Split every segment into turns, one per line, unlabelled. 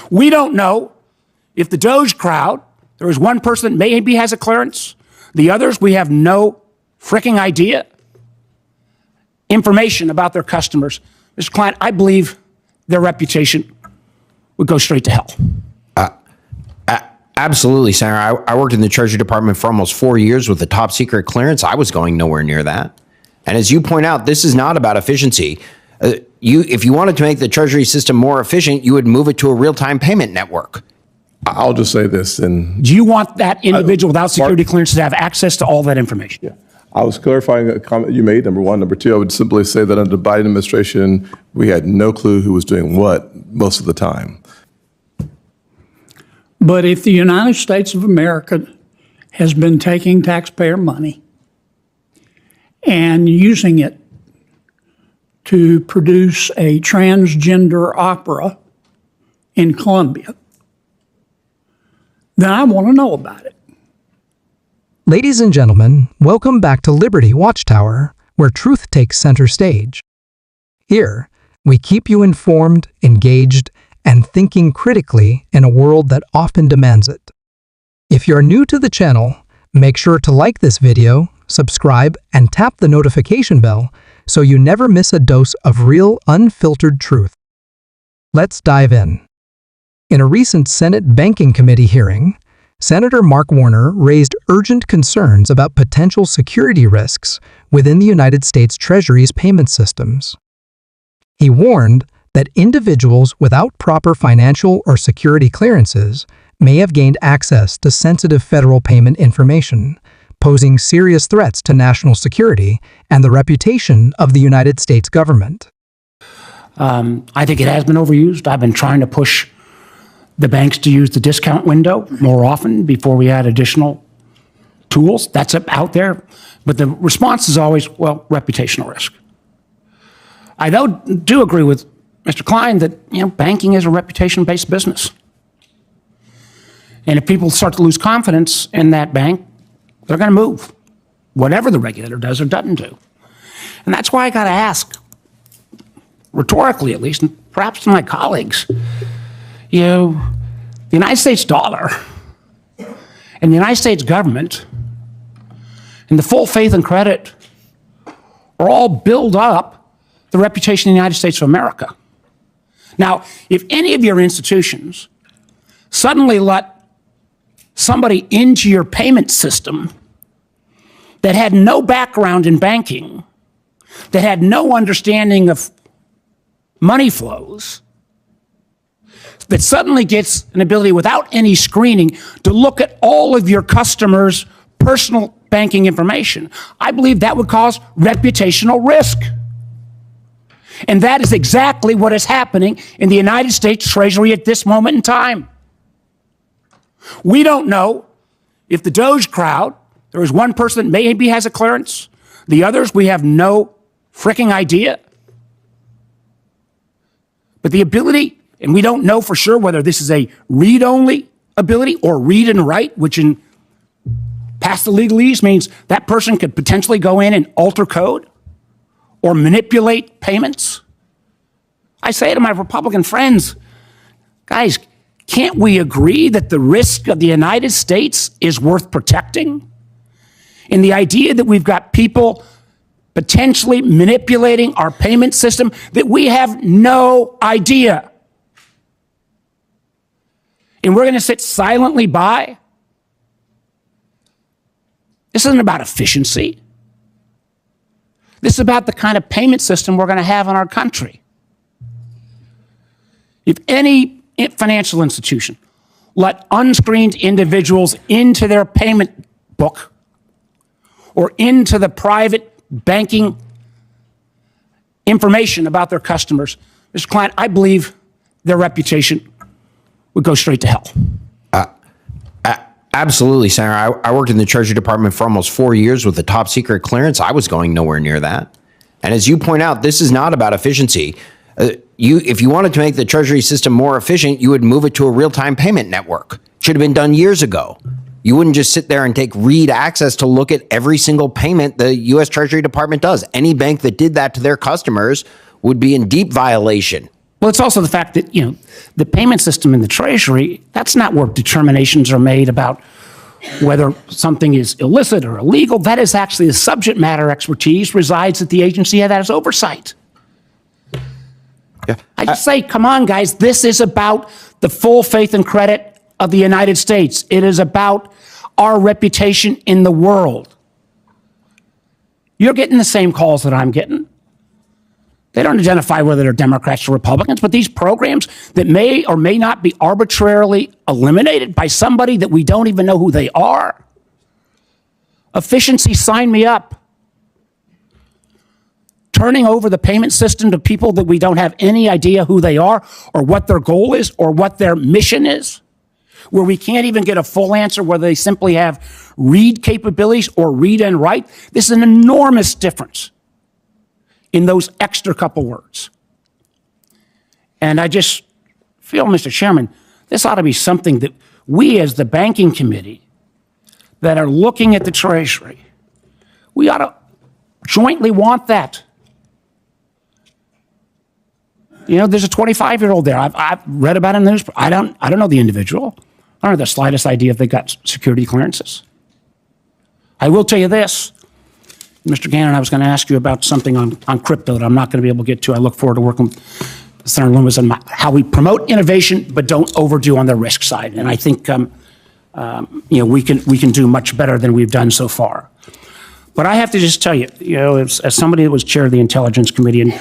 We don't know if the DOGE crowd, there is one person that maybe has a clearance. The others, we have no freaking idea. Information about their customers. Mr. Klein, I believe their reputation would go straight to hell.
Absolutely, Senator. I worked in the Treasury Department for almost 4 years with a top secret clearance. I was going nowhere near that. And as you point out, this is not about efficiency. If you wanted to make the Treasury system more efficient, you would move it to a real-time payment network.
I'll just say this. And
do you want that individual without security clearance to have access to all that information?
Yeah. I was clarifying a comment you made, number one. Number two, I would simply say that under the Biden administration, we had no clue who was doing what most of the time.
But if the United States of America has been taking taxpayer money and using it to produce a transgender opera in Colombia, then I want to know about it.
Ladies and gentlemen, welcome back to Liberty Watchtower, where truth takes center stage. Here, we keep you informed, engaged, and thinking critically in a world that often demands it. If you're new to the channel, make sure to like this video, subscribe, and tap the notification bell so you never miss a dose of real, unfiltered truth. Let's dive in. In a recent Senate Banking Committee hearing, Senator Mark Warner raised urgent concerns about potential security risks within the United States Treasury's payment systems. He warned that individuals without proper financial or security clearances may have gained access to sensitive federal payment information, posing serious threats to national security and the reputation of the United States government.
I think it has been overused. I've been trying to push the banks to use the discount window more often before we add additional tools. That's out there. But the response is always, well, reputational risk. I do agree with Mr. Klein that banking is a reputation-based business. And if people start to lose confidence in that bank, they're going to move, whatever the regulator does or doesn't do. And that's why I got to ask, rhetorically at least, and perhaps to my colleagues, the United States dollar and the United States government and the full faith and credit are all build up the reputation of the United States of America. Now, if any of your institutions suddenly let somebody into your payment system that had no background in banking, that had no understanding of money flows, that suddenly gets an ability without any screening to look at all of your customers' personal banking information, I believe that would cause reputational risk. And that is exactly what is happening in the United States Treasury at this moment in time. We don't know if the DOGE crowd, there is one person that maybe has a clearance. The others, we have no freaking idea. But the ability, and we don't know for sure whether this is a read-only ability or read and write, which in past the legalese means that person could potentially go in and alter code or manipulate payments. I say to my Republican friends, guys, can't we agree that the risk of the United States is worth protecting? And the idea that we've got people potentially manipulating our payment system that we have no idea. And we're going to sit silently by? This isn't about efficiency. This is about the kind of payment system we're going to have in our country. If any financial institution let unscreened individuals into their payment book or into the private banking information about their customers, Mr. Klein, I believe their reputation would go straight to hell.
Absolutely, Senator. I worked in the Treasury Department for almost 4 years with a top secret clearance. I was going nowhere near that. And as you point out, this is not about efficiency. If you wanted to make the Treasury system more efficient, you would move it to a real-time payment network. Should have been done years ago. You wouldn't just sit there and take read access to look at every single payment the U.S. Treasury Department does. Any bank that did that to their customers would be in deep violation.
Well, it's also the fact that, the payment system in the Treasury, that's not where determinations are made about whether something is illicit or illegal. That is actually the subject matter expertise resides at the agency that has oversight.
Yeah.
I just say, come on, guys, this is about the full faith and credit of the United States. It is about our reputation in the world. You're getting the same calls that I'm getting. They don't identify whether they're Democrats or Republicans, but these programs that may or may not be arbitrarily eliminated by somebody that we don't even know who they are. Efficiency, sign me up. Turning over the payment system to people that we don't have any idea who they are or what their goal is or what their mission is, where we can't even get a full answer whether they simply have read capabilities or read and write. This is an enormous difference in those extra couple words. And I just feel, Mr. Chairman, this ought to be something that we as the banking committee that are looking at the Treasury, we ought to jointly want that. There's a 25-year-old there. I've read about him in the news. I don't know the individual. I don't have the slightest idea if they got security clearances. I will tell you this. Mr. Gannon, I was going to ask you about something on crypto that I'm not going to be able to get to. I look forward to working with Senator Loomis on how we promote innovation but don't overdo on the risk side. And I think we can do much better than we've done so far. But I have to just tell you, as somebody that was chair of the Intelligence Committee and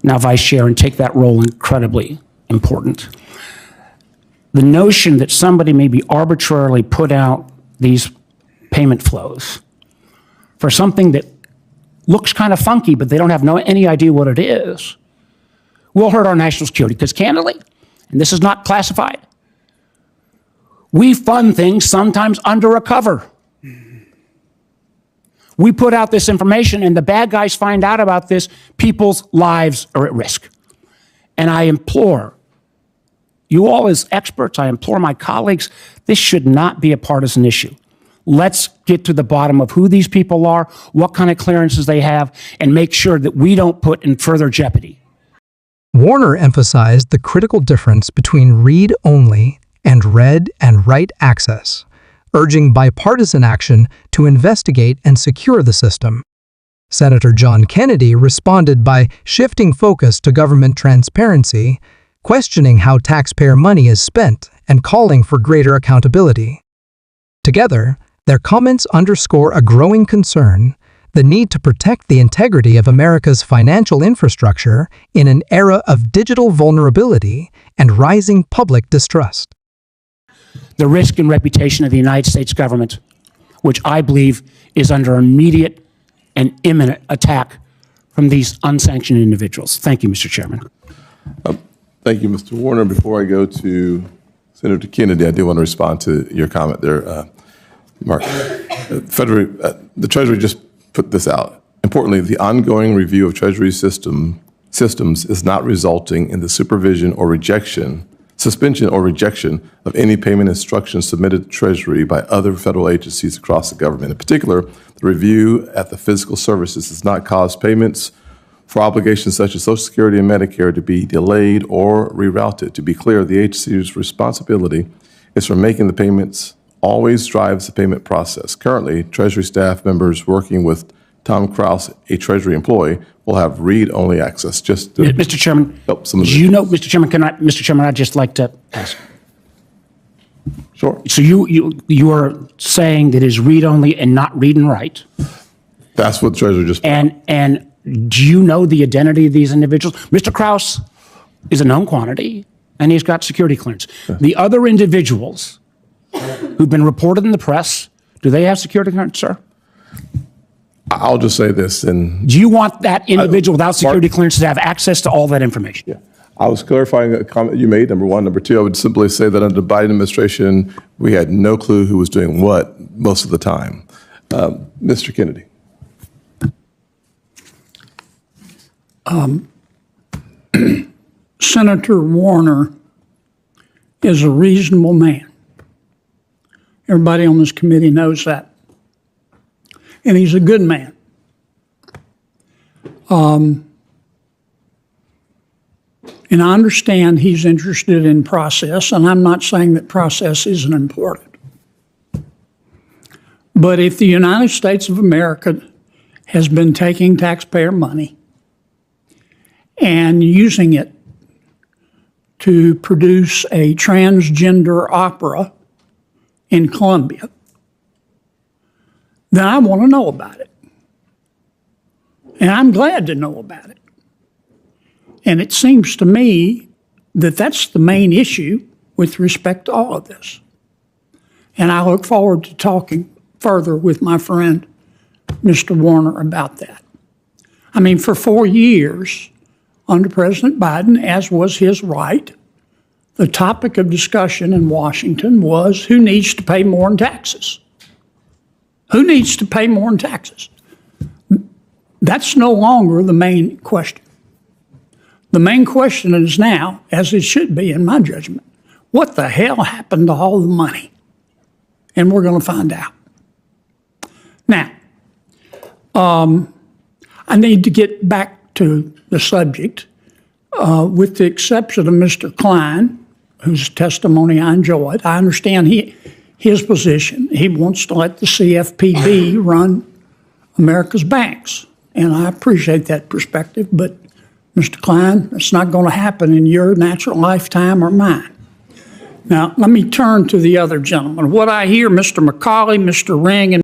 now vice chair and take that role incredibly important, the notion that somebody may be arbitrarily put out these payment flows for something that looks kind of funky, but they don't have any idea what it is, will hurt our national security. Because candidly, and this is not classified, we fund things sometimes under a cover. We put out this information and the bad guys find out about this, people's lives are at risk. And I implore you all as experts, I implore my colleagues, this should not be a partisan issue. Let's get to the bottom of who these people are, what kind of clearances they have, and make sure that we don't put in further jeopardy.
Warner emphasized the critical difference between read-only and read and write access, urging bipartisan action to investigate and secure the system. Senator John Kennedy responded by shifting focus to government transparency, questioning how taxpayer money is spent, and calling for greater accountability. Together, their comments underscore a growing concern, the need to protect the integrity of America's financial infrastructure in an era of digital vulnerability and rising public distrust.
The risk and reputation of the United States government, which I believe is under immediate and imminent attack from these unsanctioned individuals. Thank you, Mr. Chairman.
Thank you, Mr. Warner. Before I go to Senator Kennedy, I do want to respond to your comment there, Mark. The Treasury just put this out. Importantly, the ongoing review of Treasury systems is not resulting in the suspension or rejection of any payment instructions submitted to Treasury by other federal agencies across the government. In particular, the review at the Fiscal Services does not cause payments for obligations such as Social Security and Medicare to be delayed or rerouted. To be clear, the agency's responsibility is for making the payments, always drives the payment process. Currently, Treasury staff members working with Tom Kraus, a Treasury employee, will have read-only access. Just to
Mr. Chairman,
help some of
do you know, Mr. Chairman, Mr. Chairman, I'd just like to ask.
Sure.
So you are saying that it is read-only and not read and write?
That's what Treasury just.
And do you know the identity of these individuals? Mr. Kraus is a known quantity, and he's got security clearance. The other individuals who've been reported in the press, do they have security clearance, sir?
I'll just say this, and
do you want that individual without security clearance to have access to all that information?
yeah, I was clarifying a comment you made, number one. Number two, I would simply say that under the Biden administration, we had no clue who was doing what most of the time. Mr. Kennedy.
Senator Warner is a reasonable man. Everybody on this committee knows that. And he's a good man. And And I understand he's interested in process, and I'm not saying that process isn't important. But if the United States of America has been taking taxpayer money and using it to produce a transgender opera in Colombia, then I want to know about it. And I'm glad to know about it. And it seems to me that that's the main issue with respect to all of this. And I look forward to talking further with my friend, Mr. Warner, about that. I mean, for 4 years under President Biden, as was his right, the topic of discussion in Washington was who needs to pay more in taxes? Who needs to pay more in taxes? That's no longer the main question. The main question is now, as it should be in my judgment, what the hell happened to all the money? And we're going to find out. Now, I need to get back to the subject, with the exception of Mr. Klein, whose testimony I enjoyed. I understand his position. He wants to let the CFPB run America's banks, and I appreciate that perspective, but Mr. Klein, it's not going to happen in your natural lifetime or mine. Now, let me turn to the other gentleman. What I hear, Mr. McCauley, Mr. Ring, and